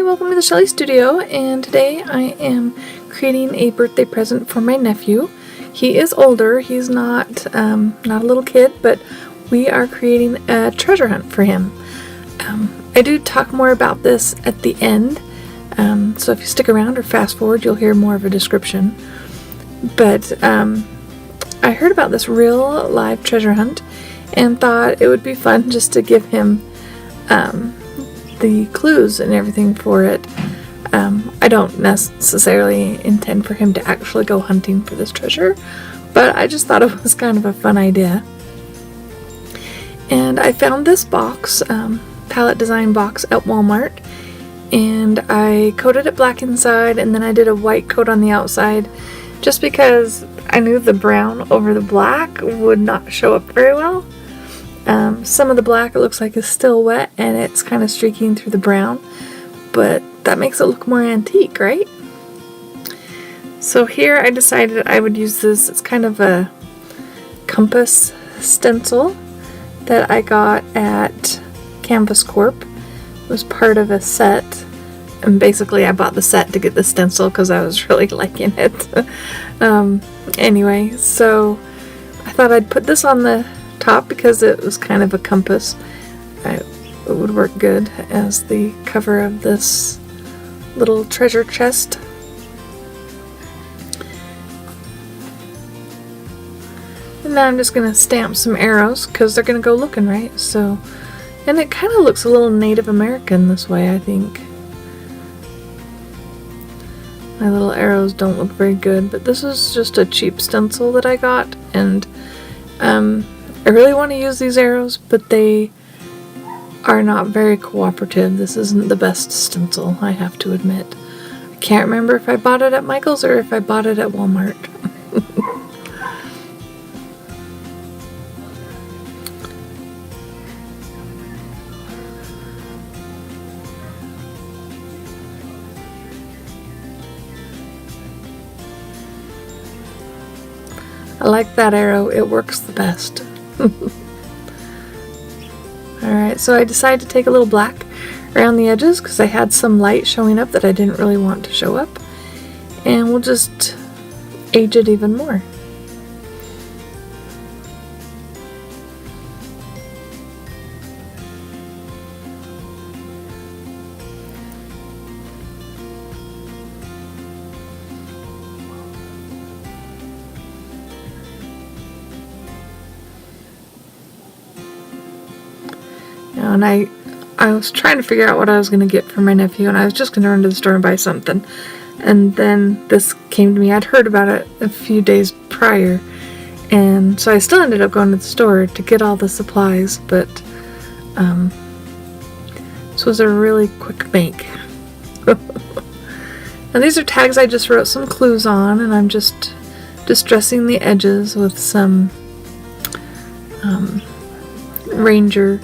welcome to the Shelley Studio, and today I am creating a birthday present for my nephew. He is older, he's not a little kid, but we are creating a treasure hunt for him. I do talk more about this at the end, so if you stick around or fast forward, you'll hear more of a description. But I heard about this real live treasure hunt and thought it would be fun just to give him the clues and everything for it. I don't necessarily intend for him to actually go hunting for this treasure, but I just thought it was kind of a fun idea. And I found this box, palette design box at Walmart, and I coated it black inside and then I did a white coat on the outside just because I knew the brown over the black would not show up very well. Some of the black, it looks like, is still wet and it's kind of streaking through the brown, but that makes it look more antique, right? So here I decided I would use this. It's kind of a compass stencil that I got at Canvas Corp. It was part of a set, and basically I bought the set to get the stencil because I was really liking it. Anyway, so I thought I'd put this on the top because it was kind of a compass. It would work good as the cover of this little treasure chest. And now I'm just going to stamp some arrows because they're going to go looking, right? So, and it kind of looks a little Native American this way, I think. My little arrows don't look very good, but this is just a cheap stencil that I got, and I really want to use these arrows, but they are not very cooperative. This isn't the best stencil, I have to admit. I can't remember if I bought it at Michael's or if I bought it at Walmart. I like that arrow, it works the best. Alright, so I decided to take a little black around the edges because I had some light showing up that I didn't really want to show up. And we'll just age it even more. And I was trying to figure out what I was going to get for my nephew, and I was just going to run to the store and buy something. And then this came to me. I'd heard about it a few days prior, and so I still ended up going to the store to get all the supplies, but this was a really quick make. And these are tags I just wrote some clues on, and I'm just distressing the edges with some Ranger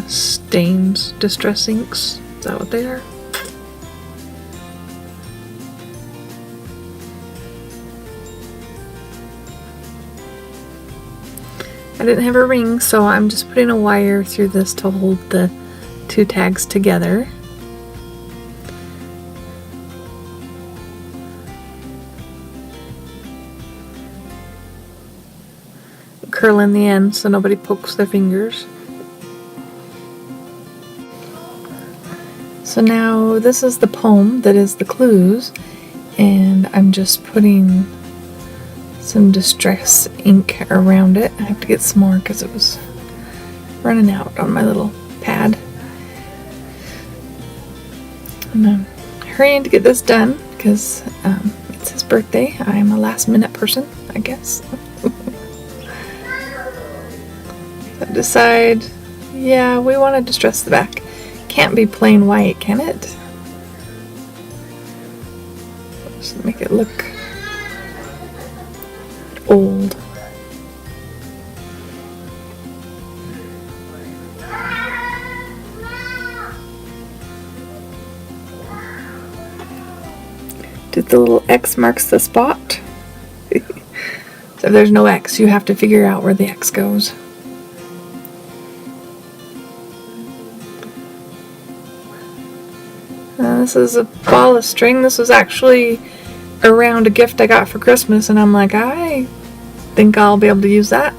stains, distress inks. Is that what they are? I didn't have a ring, so I'm just putting a wire through this to hold the two tags together. Curl in the end so nobody pokes their fingers. So now this is the poem that is the clues, and I'm just putting some distress ink around it. I have to get some more because it was running out on my little pad. And I'm hurrying to get this done because it's his birthday. I'm a last minute person, I guess. So decide, yeah, we want to distress the back. Can't be plain white, can it? Just make it look old. Did the little X marks the spot? So if there's no X, you have to figure out where the X goes. This is a ball of string. This was actually around a gift I got for Christmas, and I'm like, I think I'll be able to use that.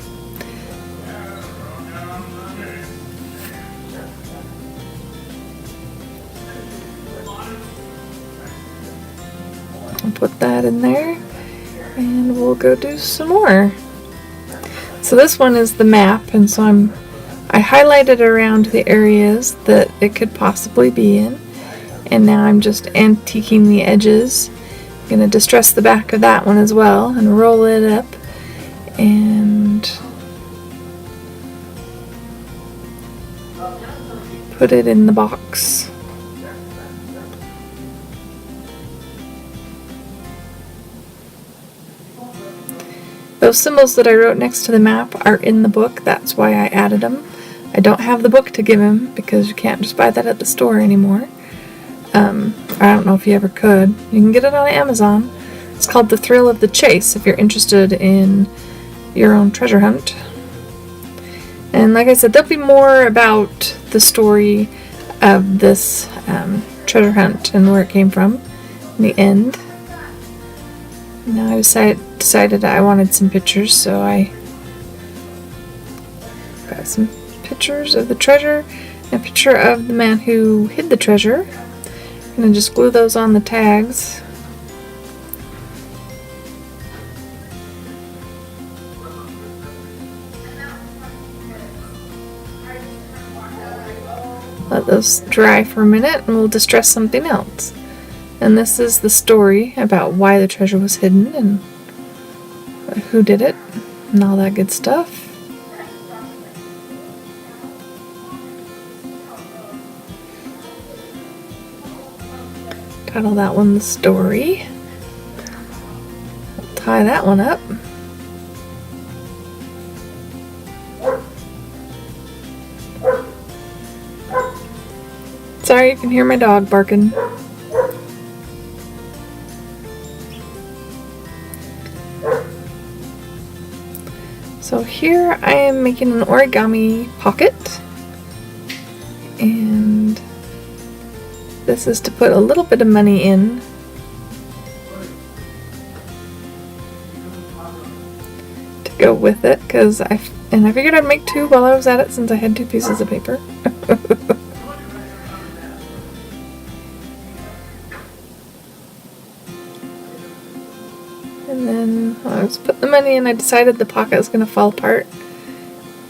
I'll put that in there, and we'll go do some more. So this one is the map, and so I highlighted around the areas that it could possibly be in, and now I'm just antiquing the edges. I'm going to distress the back of that one as well and roll it up and put it in the box. Those symbols that I wrote next to the map are in the book. That's why I added them. I don't have the book to give him because you can't just buy that at the store anymore. I don't know if you ever could. You can get it on Amazon. It's called The Thrill of the Chase if you're interested in your own treasure hunt. And like I said, there'll be more about the story of this treasure hunt and where it came from in the end. Now I decided I wanted some pictures, so I got some pictures of the treasure and a picture of the man who hid the treasure. I'm going to just glue those on the tags. Let those dry for a minute and we'll distress something else. And this is the story about why the treasure was hidden and who did it and all that good stuff. Title that one The Story. I'll tie that one up. Sorry, you can hear my dog barking. So here I am making an origami pocket, and this is to put a little bit of money in. To go with it, because I figured I'd make two while I was at it since I had two pieces of paper. And then I was putting the money in, I decided the pocket was going to fall apart.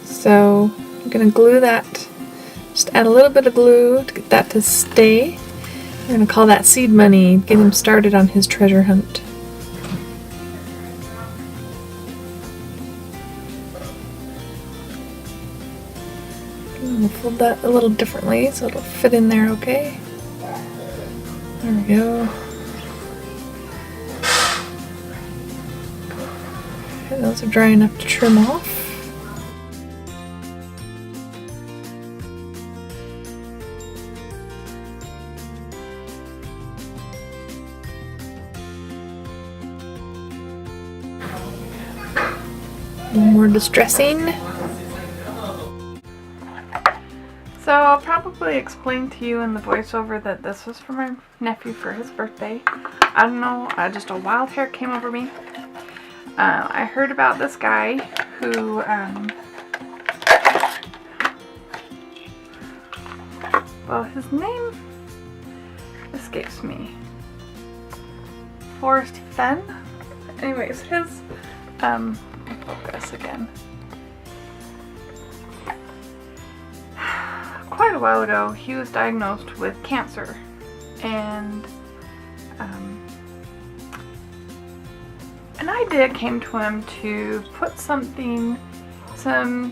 So I'm going to glue that. Just add a little bit of glue to get that to stay. We're going to call that seed money, get him started on his treasure hunt. And we'll fold that a little differently so it'll fit in there okay. There we go. Okay, those are dry enough to trim off. A little more distressing. So I'll probably explain to you in the voiceover that this was for my nephew for his birthday. I don't know, just a wild hair came over me. I heard about this guy who, well, his name escapes me. Forest Fenn? Anyways, his, focus again. Quite a while ago, he was diagnosed with cancer, and an idea came to him to put some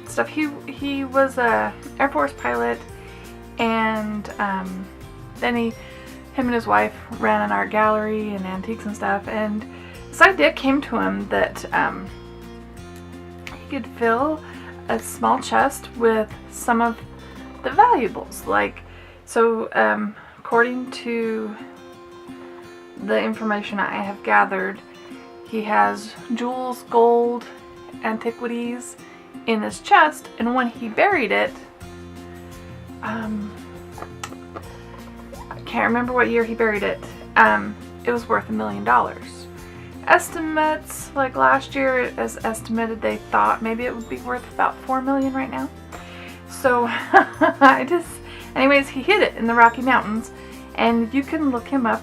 stuff. He was a Air Force pilot, and then him and his wife ran an art gallery and antiques and stuff, and this idea came to him that he could fill a small chest with some of the valuables, according to the information I have gathered, he has jewels, gold, antiquities in his chest, and when he buried it, I can't remember what year he buried it. It was worth $1 million. Estimates, like last year, as estimated, they thought maybe it would be worth about $4 million right now. So anyways, he hid it in the Rocky Mountains, and you can look him up.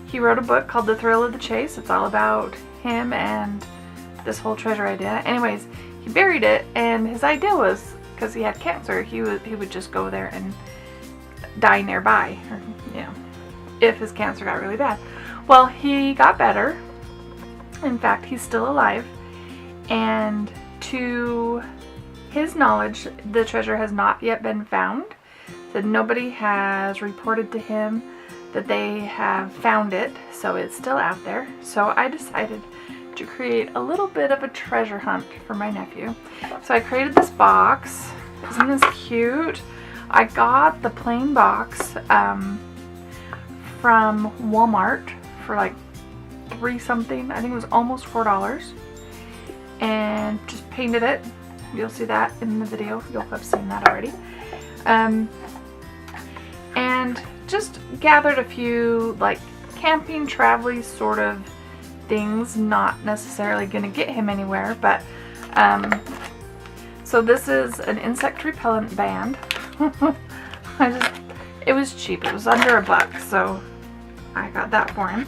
He wrote a book called The Thrill of the Chase. It's all about him and this whole treasure idea. Anyways, he buried it, and his idea was, because he had cancer, he would just go there and die nearby, or, you know, if his cancer got really bad. Well, he got better. In fact, he's still alive, and to his knowledge, the treasure has not yet been found. That nobody has reported to him that they have found it, so it's still out there. So I decided to create a little bit of a treasure hunt for my nephew. So I created this box. Isn't this cute? I got the plain box from Walmart for like $3 something. I think it was almost $4, and just painted it. You'll see that in the video. You'll have seen that already. And just gathered a few like camping, travel-y sort of things, not necessarily going to get him anywhere, but so this is an insect repellent band. It was cheap. It was under $1, so I got that for him.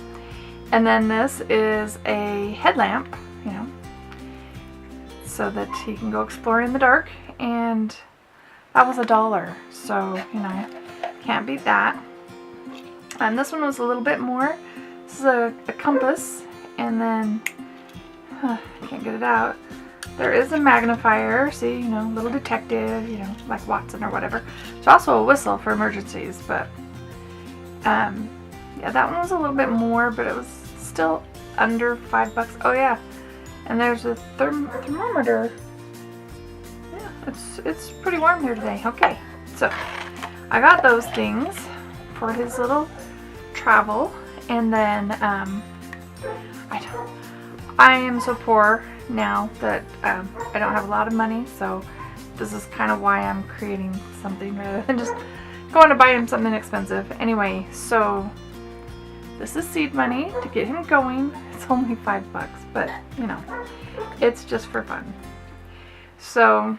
And then this is a headlamp, you know, so that he can go explore in the dark, and that was $1, so, you know, can't beat that. And this one was a little bit more. This is a compass, and then can't get it out. There is a magnifier, see, you know, little detective, you know, like Watson or whatever. There's also a whistle for emergencies, but yeah, that one was a little bit more, but it was still under $5. Oh yeah, and there's a thermometer. Yeah, it's pretty warm here today. Okay, so I got those things for his little travel, and then I am so poor now that I don't have a lot of money, so this is kind of why I'm creating something rather than just going to buy him something expensive. Anyway, so this is seed money to get him going. It's only $5, but you know, it's just for fun. So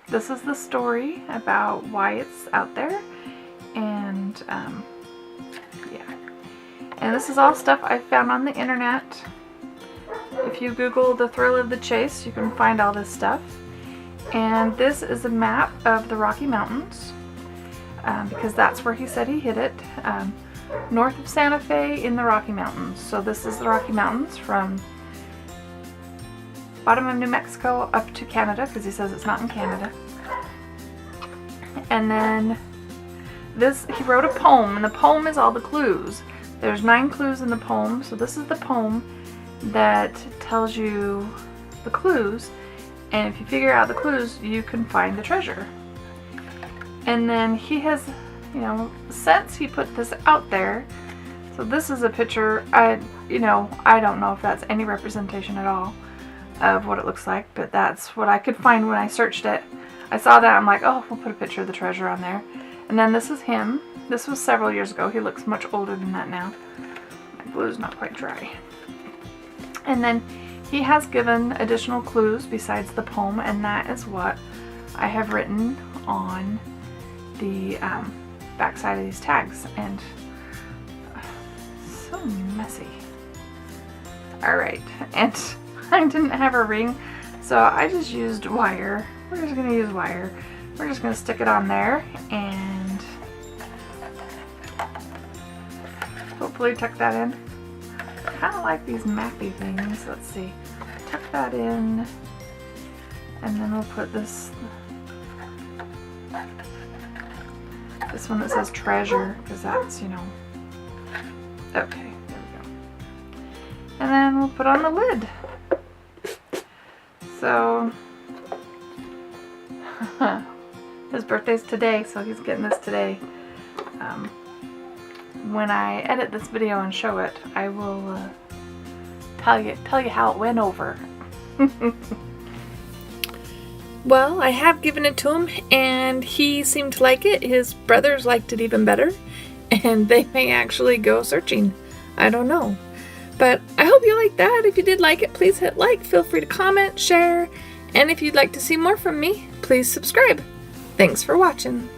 this is the story about why it's out there, and yeah, and this is all stuff I found on the internet. If you Google The Thrill of the Chase, you can find all this stuff. And this is a map of the Rocky Mountains, because that's where he said he hid it, north of Santa Fe in the Rocky Mountains. So this is the Rocky Mountains from bottom of New Mexico up to Canada, because he says it's not in Canada. And then this, he wrote a poem, and the poem is all the clues. There's 9 clues in the poem, so this is the poem that tells you the clues, and if you figure out the clues, you can find the treasure. And then he has, you know, since he put this out there, so this is a picture, you know, I don't know if that's any representation at all of what it looks like, but that's what I could find when I searched it. I saw that, I'm like, oh, we'll put a picture of the treasure on there. And then this is him. This was several years ago. He looks much older than that now. My glue's not quite dry. And then he has given additional clues besides the poem, and that is what I have written on the backside of these tags. And so messy. Alright, and I didn't have a ring, so I just used wire. We're just going to use wire. We're just going to stick it on there and hopefully tuck that in. I kind of like these mappy things. Let's see. Tuck that in, and then we'll put this one that says treasure, because that's, you know, okay, there we go. And then we'll put on the lid. So his birthday's today, so he's getting this today. When I edit this video and show it, I will tell you how it went over. Well, I have given it to him, and he seemed to like it. His brothers liked it even better, and they may actually go searching. I don't know. But I hope you like that. If you did like it, please hit like. Feel free to comment, share, and if you'd like to see more from me, please subscribe. Thanks for watching.